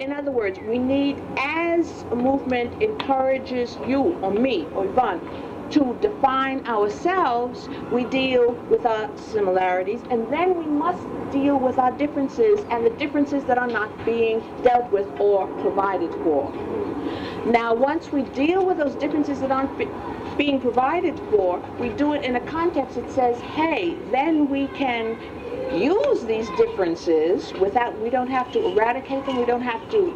In other words, we need, as a movement encourages you or me or Yvonne to define ourselves, we deal with our similarities, and then we must deal with our differences and the differences that are not being dealt with or provided for. Now, once we deal with those differences that aren't being provided for, we do it in a context that says, hey, then we can use these differences without, we don't have to eradicate them, we don't have to,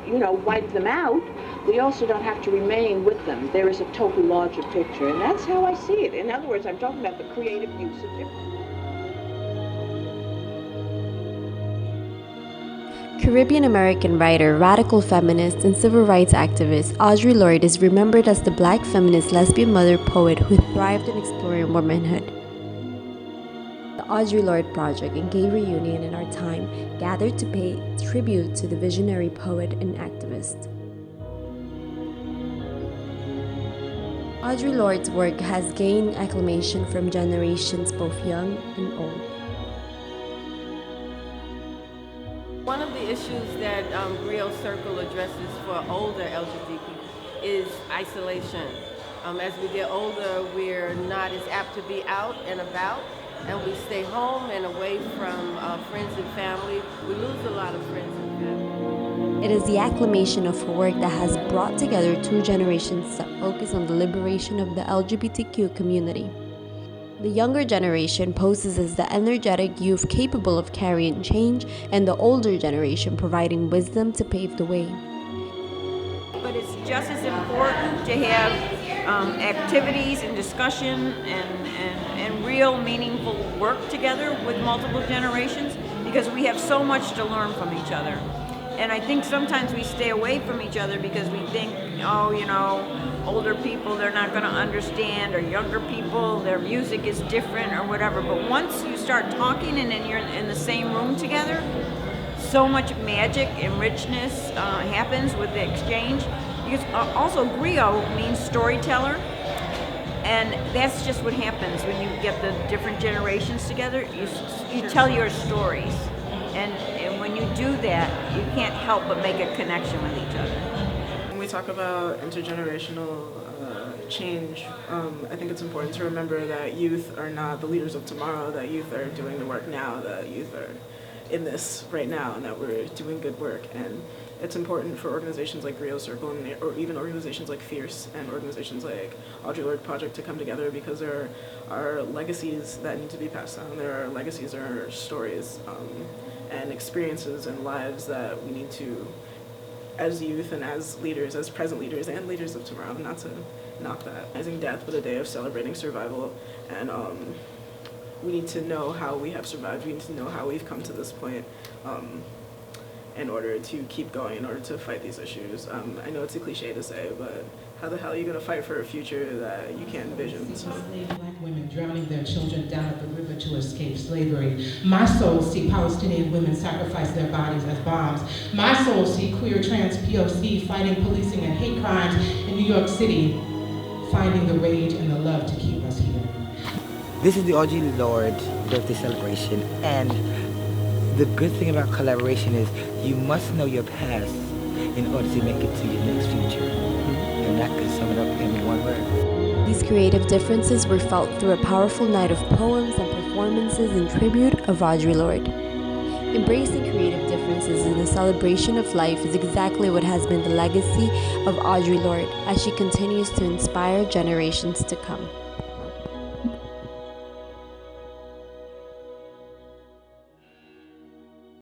wipe them out. We also don't have to remain with them. There is a total larger picture, and that's how I see it. In other words, I'm talking about the creative use of difference. Caribbean-American writer, radical feminist, and civil rights activist Audre Lorde is remembered as the Black feminist lesbian mother poet who thrived in exploring womanhood. The Audre Lorde Project and Gay Reunion in Our Time gathered to pay tribute to the visionary poet and activist. Audre Lorde's work has gained acclamation from generations both young and old. One of the issues that Griot Circle addresses for older LGBT people is isolation. As we get older, we're not as apt to be out and about, and we stay home and away from friends and family. We lose a lot of friends and family. It is the acclamation of her work that has brought together two generations that focus on the liberation of the LGBTQ community. The younger generation poses as the energetic youth capable of carrying change, and the older generation providing wisdom to pave the way. But it's just as important to have activities and discussion and real meaningful work together with multiple generations, because we have so much to learn from each other. And I think sometimes we stay away from each other because we think, older people, they're not going to understand, or younger people, their music is different or whatever. But once you start talking and then you're in the same room together, so much magic and richness happens with the exchange. Because also griot means storyteller, and that's just what happens when you get the different generations together. You tell your stories, and when you do that, you can't help but make a connection with each other. When we talk about intergenerational change, I think it's important to remember that youth are not the leaders of tomorrow, that youth are doing the work now, that youth are in this right now, and that we're doing good work. And it's important for organizations like Griot Circle, or even organizations like Fierce and organizations like Audre Lorde Project to come together, because there are legacies that need to be passed on. There are legacies, there are stories and experiences and lives that we need to, as youth and as leaders, as present leaders and leaders of tomorrow, not to knock that. Recognizing death, but a day of celebrating survival, and we need to know how we have survived. We need to know how we've come to this point in order to keep going, in order to fight these issues. I know it's a cliche to say, but how the hell are you going to fight for a future that you can't envision? So. Black women drowning their children down at the river to escape slavery. My soul see Palestinian women sacrifice their bodies as bombs. My soul see queer, trans, POC fighting policing and hate crimes in New York City, finding the rage and the love to keep us here. This is the Audre Lorde birthday celebration, and the good thing about collaboration is you must know your past in order to make it to your next future. And that could sum it up in one word. These creative differences were felt through a powerful night of poems and performances in tribute of Audre Lorde. Embracing creative differences in the celebration of life is exactly what has been the legacy of Audre Lorde as she continues to inspire generations to come.